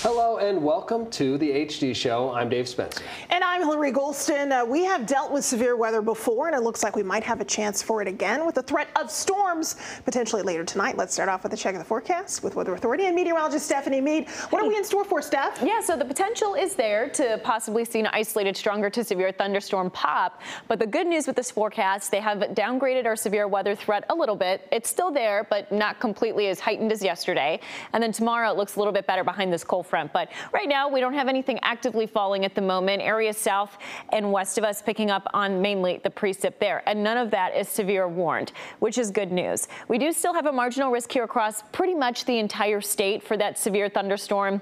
Hello and welcome to the HD Show. I'm Dave Spencer. And I'm Hilary Golston. We have dealt with severe weather before, and it looks like we might have a chance for it again with the threat of storms potentially later tonight. Let's start off with a check of the forecast with Weather Authority and meteorologist Stephanie Mead. What are we in store for, Steph? Yeah, so the potential is there to possibly see an isolated stronger to severe thunderstorm pop. But the good news with this forecast, they have downgraded our severe weather threat a little bit. It's still there, but not completely as heightened as yesterday. And then tomorrow it looks a little bit better behind this cold front. But right now we don't have anything actively falling at the moment. Areas south and west of us picking up on mainly the precip there. And none of that is severe warned, which is good news. We do still have a marginal risk here across pretty much the entire state for that severe thunderstorm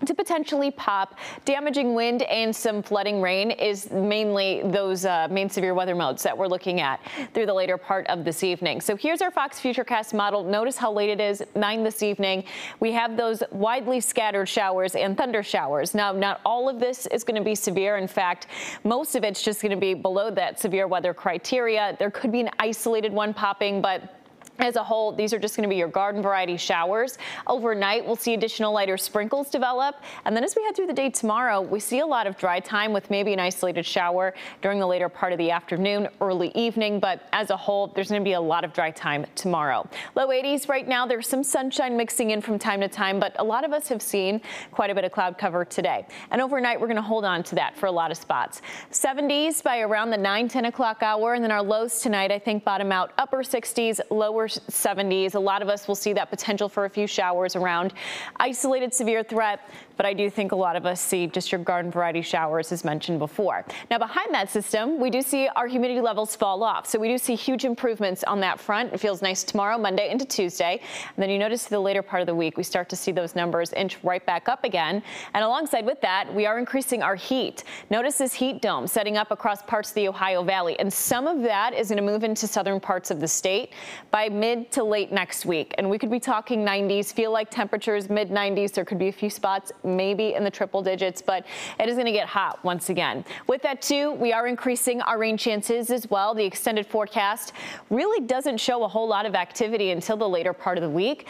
to potentially pop. Damaging wind and some flooding rain is mainly those main severe weather modes that we're looking at through the later part of this evening. So here's our Fox Futurecast model. Notice how late it is, 9 this evening. We have those widely scattered showers and thunder showers. Now, not all of this is going to be severe. In fact, most of it's just going to be below that severe weather criteria. There could be an isolated one popping, but as a whole, these are just going to be your garden variety showers. Overnight, we'll see additional lighter sprinkles develop. And then as we head through the day tomorrow, we see a lot of dry time with maybe an isolated shower during the later part of the afternoon, early evening. But as a whole, there's going to be a lot of dry time tomorrow. Low 80s right now. There's some sunshine mixing in from time to time, but a lot of us have seen quite a bit of cloud cover today. And overnight, we're going to hold on to that for a lot of spots. 70s by around the 9-10 o'clock hour. And then our lows tonight, I think, bottom out upper 60s, lower 70s. A lot of us will see that potential for a few showers around. Isolated severe threat, but I do think a lot of us see just your garden variety showers as mentioned before. Now behind that system, we do see our humidity levels fall off. So we do see huge improvements on that front. It feels nice tomorrow, Monday into Tuesday. And then you notice the later part of the week, we start to see those numbers inch right back up again. And alongside with that, we are increasing our heat. Notice this heat dome setting up across parts of the Ohio Valley. And some of that is going to move into southern parts of the state by mid to late next week. And we could be talking 90s, feel like temperatures mid 90s. There could be a few spots maybe in the triple digits, but it is going to get hot once again. With that too, we are increasing our rain chances as well. The extended forecast really doesn't show a whole lot of activity until the later part of the week.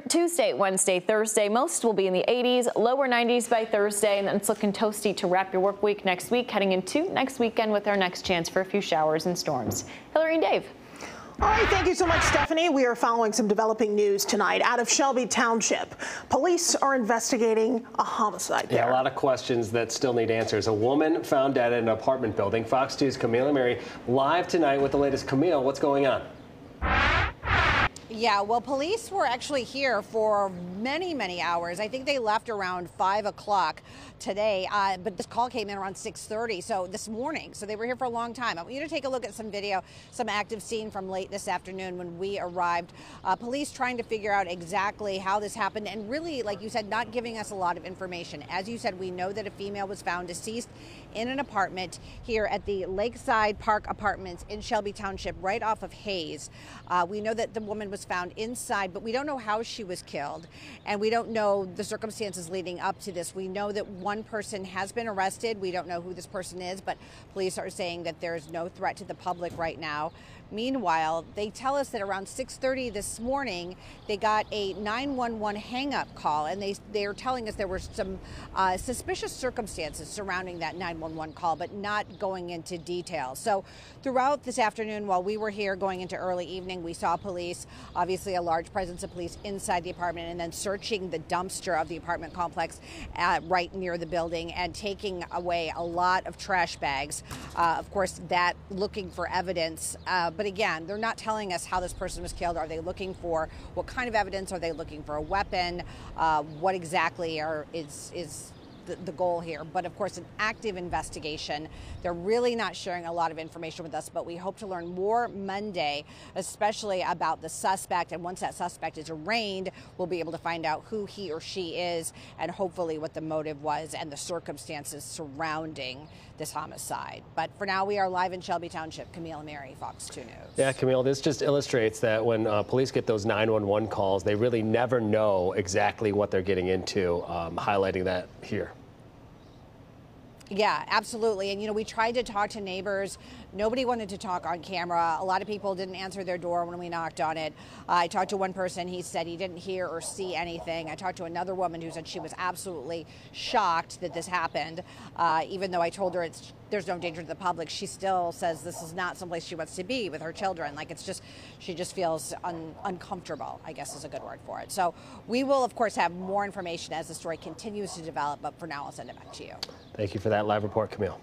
Tuesday, Wednesday, Thursday, most will be in the 80s, lower 90s by Thursday, and then it's looking toasty to wrap your work week next week, heading into next weekend with our next chance for a few showers and storms. Hilary and Dave. All right, thank you so much, Stephanie. We are following some developing news tonight out of Shelby Township. Police are investigating a homicide there. Yeah, a lot of questions that still need answers. A woman found dead in an apartment building. Fox 2's Camille and Mary live tonight with the latest. Camille, what's going on? Yeah, well, police were actually here for many hours. I think they left around 5 o'clock today, but this call came in around 6:30, so this morning. So they were here for a long time. I want you to take a look at some video, some active scene from late this afternoon when we arrived. Police trying to figure out exactly how this happened and really, like you said, not giving us a lot of information. As you said, we know that a female was found deceased in an apartment here at the Lakeside Park Apartments in Shelby Township, right off of Hayes. We know that the woman was found inside, but we don't know how she was killed, and we don't know the circumstances leading up to this. We know that one person has been arrested. We don't know who this person is, but police are saying that there's no threat to the public right now. Meanwhile, they tell us that around 6:30 this morning, they got a 911 hang-up call, and they are telling us there were some suspicious circumstances surrounding that 911 call, but not going into detail. So throughout this afternoon, while we were here going into early evening, we saw police, obviously a large presence of police inside the apartment, and then searching the dumpster of the apartment complex right near the building and taking away a lot of trash bags. Of course, that looking for evidence. But again, they're not telling us how this person was killed. Are they looking for what kind of evidence? Are they looking for a weapon? What exactly is the goal here? But of course, an active investigation. They're really not sharing a lot of information with us, but we hope to learn more Monday, especially about the suspect. And once that suspect is arraigned, we'll be able to find out who he or she is and hopefully what the motive was and the circumstances surrounding this homicide. But for now, we are live in Shelby Township. Camille and Mary, Fox 2 News. Yeah, Camille, this just illustrates that when police get those 911 calls, they really never know exactly what they're getting into, highlighting that here. Yeah, absolutely. And, you know, we tried to talk to neighbors Nobody wanted to talk on camera. A lot of people didn't answer their door when we knocked on it. I talked to one person. He said he didn't hear or see anything. I talked to another woman who said she was absolutely shocked that this happened. Even though I told her there's no danger to the public, she still says this is not someplace she wants to be with her children. Like, she just feels uncomfortable, I guess is a good word for it. So we will, of course, have more information as the story continues to develop, but for now, I'll send it back to you. Thank you for that live report, Camille.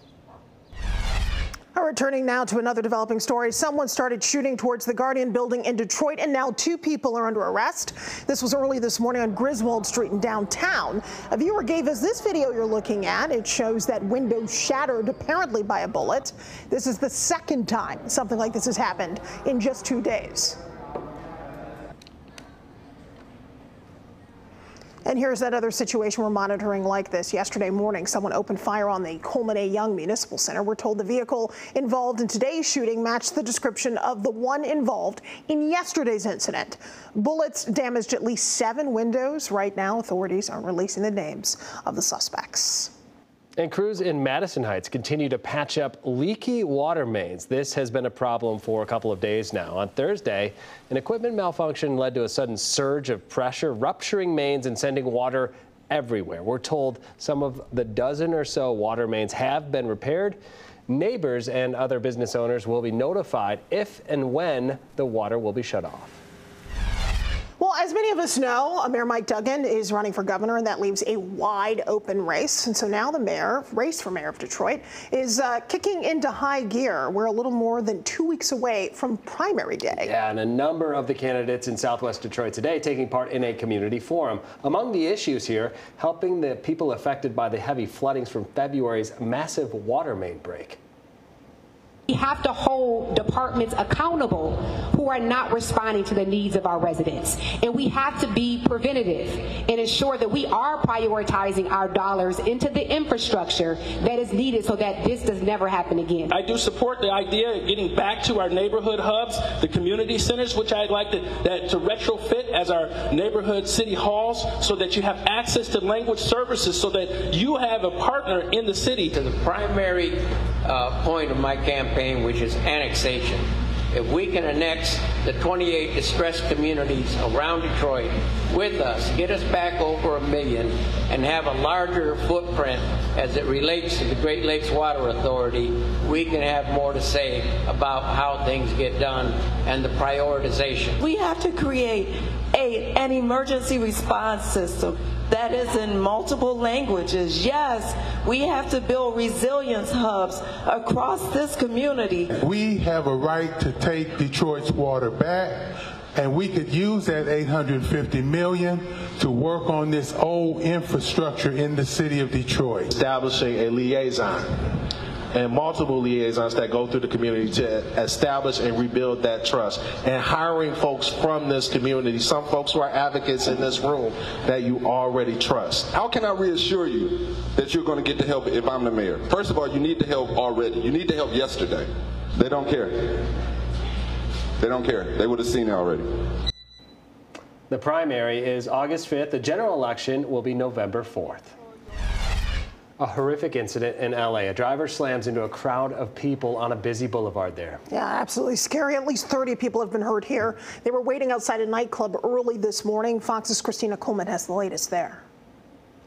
Returning now to another developing story. Someone started shooting towards the Guardian building in Detroit, and now 2 people are under arrest. This was early this morning on Griswold Street in downtown. A viewer gave us this video you're looking at. It shows that window shattered, apparently by a bullet. This is the second time something like this has happened in just 2 days. And here's that other situation we're monitoring like this. Yesterday morning, someone opened fire on the Coleman A. Young Municipal Center. We're told the vehicle involved in today's shooting matched the description of the one involved in yesterday's incident. Bullets damaged at least 7 windows. Right now, authorities are releasing the names of the suspects. And crews in Madison Heights continue to patch up leaky water mains. This has been a problem for a couple of days now. On Thursday, an equipment malfunction led to a sudden surge of pressure, rupturing mains and sending water everywhere. We're told some of the dozen or so water mains have been repaired. Neighbors and other business owners will be notified if and when the water will be shut off. Well, as many of us know, Mayor Mike Duggan is running for governor, and that leaves a wide open race. And so now the race for mayor of Detroit is kicking into high gear. We're a little more than 2 weeks away from primary day. Yeah, and a number of the candidates in Southwest Detroit today taking part in a community forum. Among the issues here, helping the people affected by the heavy floodings from February's massive water main break. We have to hold departments accountable who are not responding to the needs of our residents. And we have to be preventative and ensure that we are prioritizing our dollars into the infrastructure that is needed so that this does never happen again. I do support the idea of getting back to our neighborhood hubs, the community centers, which I'd like to retrofit as our neighborhood city halls so that you have access to language services so that you have a partner in the city. To the primary point of my campaign, which is annexation. If we can annex the 28 distressed communities around Detroit with us, get us back over 1 million, and have a larger footprint as it relates to the Great Lakes Water Authority, we can have more to say about how things get done and the prioritization. We have to create an emergency response system that is in multiple languages. Yes, we have to build resilience hubs across this community. We have a right to take Detroit's water back, and we could use that $850 million to work on this old infrastructure in the city of Detroit. Establishing a liaison and multiple liaisons that go through the community to establish and rebuild that trust, and hiring folks from this community, some folks who are advocates in this room that you already trust. How can I reassure you that you're going to get the help if I'm the mayor? First of all, you need the help already. You need the help yesterday. They don't care. They don't care. They would have seen it already. The primary is August 5th. The general election will be November 4th. A horrific incident in L.A. A driver slams into a crowd of people on a busy boulevard there. Yeah, absolutely scary. At least 30 people have been hurt here. They were waiting outside a nightclub early this morning. Fox's Christina Coleman has the latest there.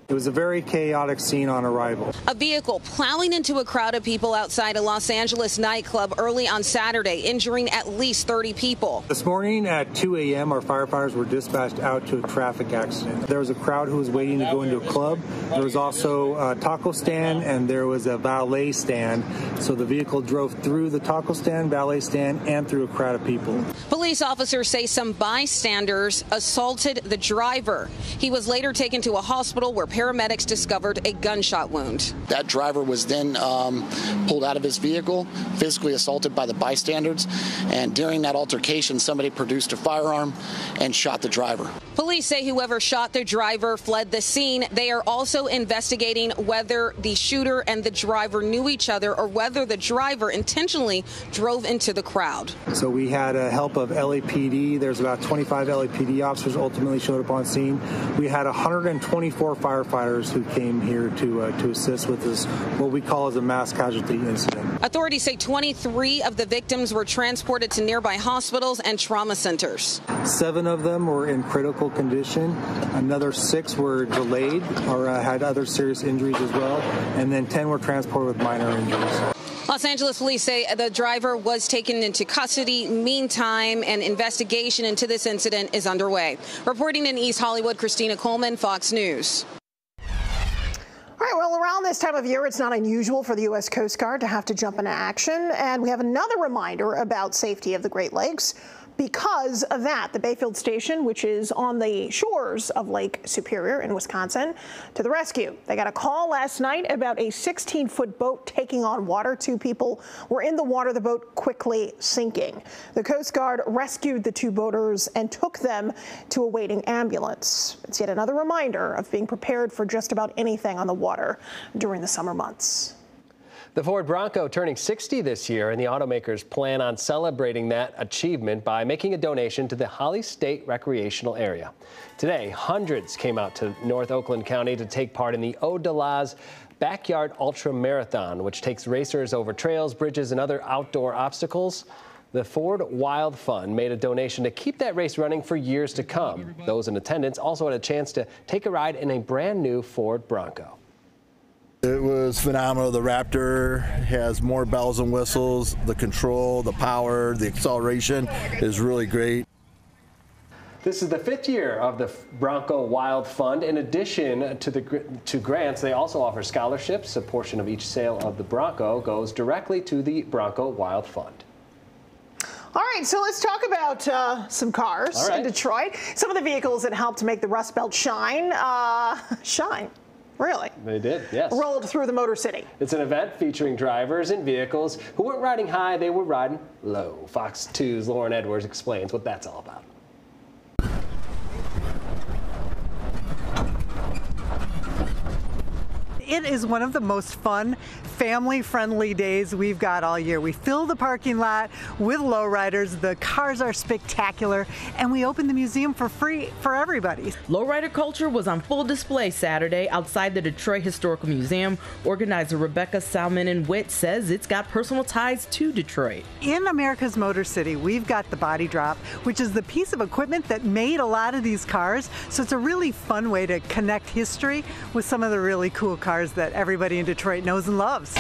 It was a very chaotic scene on arrival. A vehicle plowing into a crowd of people outside a Los Angeles nightclub early on Saturday, injuring at least 30 people. This morning at 2 a.m., our firefighters were dispatched out to a traffic accident. There was a crowd who was waiting to go into a club. There was also a taco stand, and there was a valet stand. So the vehicle drove through the taco stand, valet stand, and through a crowd of people. Police officers say some bystanders assaulted the driver. He was later taken to a hospital where paramedics discovered a gunshot wound. That driver was then pulled out of his vehicle, physically assaulted by the bystanders, and during that altercation, somebody produced a firearm and shot the driver. Police say whoever shot the driver fled the scene. They are also investigating whether the shooter and the driver knew each other or whether the driver intentionally drove into the crowd. So we had help of LAPD. There's about 25 LAPD officers ultimately showed up on scene. We had 124 firefighters who came here to assist with this, what we call as a mass casualty incident. Authorities say 23 of the victims were transported to nearby hospitals and trauma centers. 7 of them were in critical condition. Another 6 were delayed or had other serious injuries as well. And then 10 were transported with minor injuries. Los Angeles police say the driver was taken into custody. Meantime, an investigation into this incident is underway. Reporting in East Hollywood, Christina Coleman, Fox News. All right, well, around this time of year, it's not unusual for the U.S. Coast Guard to have to jump into action. And we have another reminder about safety of the Great Lakes. Because of that, the Bayfield Station, which is on the shores of Lake Superior in Wisconsin, to the rescue. They got a call last night about a 16-foot boat taking on water. 2 people were in the water, the boat quickly sinking. The Coast Guard rescued the 2 boaters and took them to a waiting ambulance. It's yet another reminder of being prepared for just about anything on the water during the summer months. The Ford Bronco turning 60 this year, and the automakers plan on celebrating that achievement by making a donation to the Holly State Recreational Area. Today, hundreds came out to North Oakland County to take part in the Ode to La's Backyard Ultra Marathon, which takes racers over trails, bridges, and other outdoor obstacles. The Ford Wild Fund made a donation to keep that race running for years to come. Those in attendance also had a chance to take a ride in a brand new Ford Bronco. It was phenomenal. The Raptor has more bells and whistles. The control, the power, the acceleration is really great. This is the 5th year of the Bronco Wild Fund. In addition to grants, they also offer scholarships. A portion of each sale of the Bronco goes directly to the Bronco Wild Fund. All right, so let's talk about some cars in Detroit. Some of the vehicles that helped make the Rust Belt shine. Really? They did, yes. Rolled through the Motor City. It's an event featuring drivers and vehicles who weren't riding high, they were riding low. Fox 2's Lauren Edwards explains what that's all about. It is one of the most fun, family-friendly days we've got all year. We fill the parking lot with lowriders, the cars are spectacular, and we open the museum for free for everybody. Lowrider culture was on full display Saturday outside the Detroit Historical Museum. Organizer Rebecca Salmon-Witt says it's got personal ties to Detroit. In America's Motor City, we've got the body drop, which is the piece of equipment that made a lot of these cars, so it's a really fun way to connect history with some of the really cool cars that everybody in Detroit knows and loves.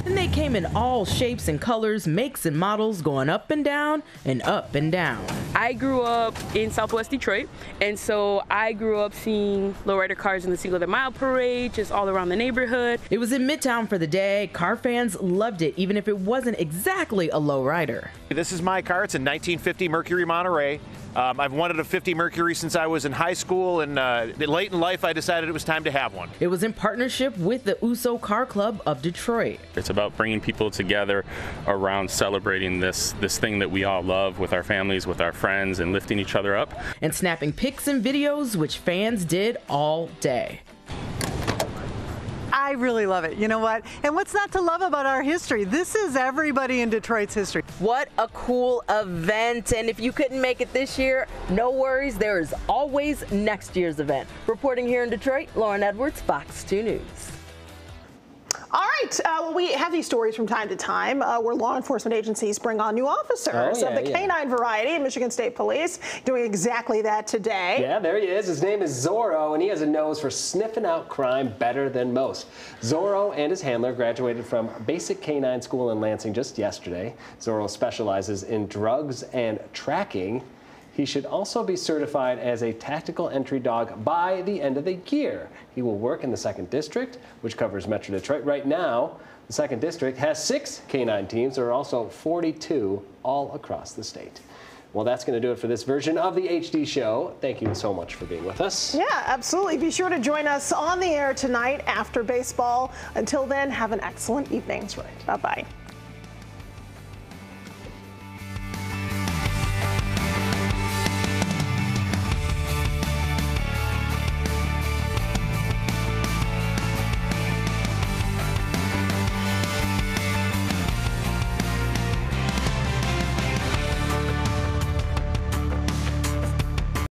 And they came in all shapes and colors, makes and models, going up and down and up and down. I grew up in Southwest Detroit, and so I grew up seeing lowrider cars in the Single Mile Parade, just all around the neighborhood. It was in Midtown for the day. Car fans loved it, even if it wasn't exactly a lowrider. This is my car. It's a 1950 Mercury Monterey. I've wanted a 50 Mercury since I was in high school, and late in life I decided it was time to have one. It was in partnership with the USO Car Club of Detroit. It's about bringing people together around celebrating this thing that we all love with our families, with our friends, and lifting each other up. And snapping pics and videos, which fans did all day. I really love it. You know what? And what's not to love about our history? This is everybody in Detroit's history. What a cool event. And if you couldn't make it this year, no worries. There is always next year's event. Reporting here in Detroit, Lauren Edwards, Fox 2 News. All right, well, we have these stories from time to time where law enforcement agencies bring on new officers of the K-9 variety in Michigan State Police, doing exactly that today. Yeah, there he is. His name is Zorro, and he has a nose for sniffing out crime better than most. Zorro and his handler graduated from Basic K-9 School in Lansing just yesterday. Zorro specializes in drugs and tracking. He should also be certified as a tactical entry dog by the end of the year. He will work in the 2nd District, which covers Metro Detroit. Right now, the 2nd District has 6 K-9 teams. There are also 42 all across the state. Well, that's going to do it for this version of the HD Show. Thank you so much for being with us. Yeah, absolutely. Be sure to join us on the air tonight after baseball. Until then, have an excellent evening. That's right. Bye-bye.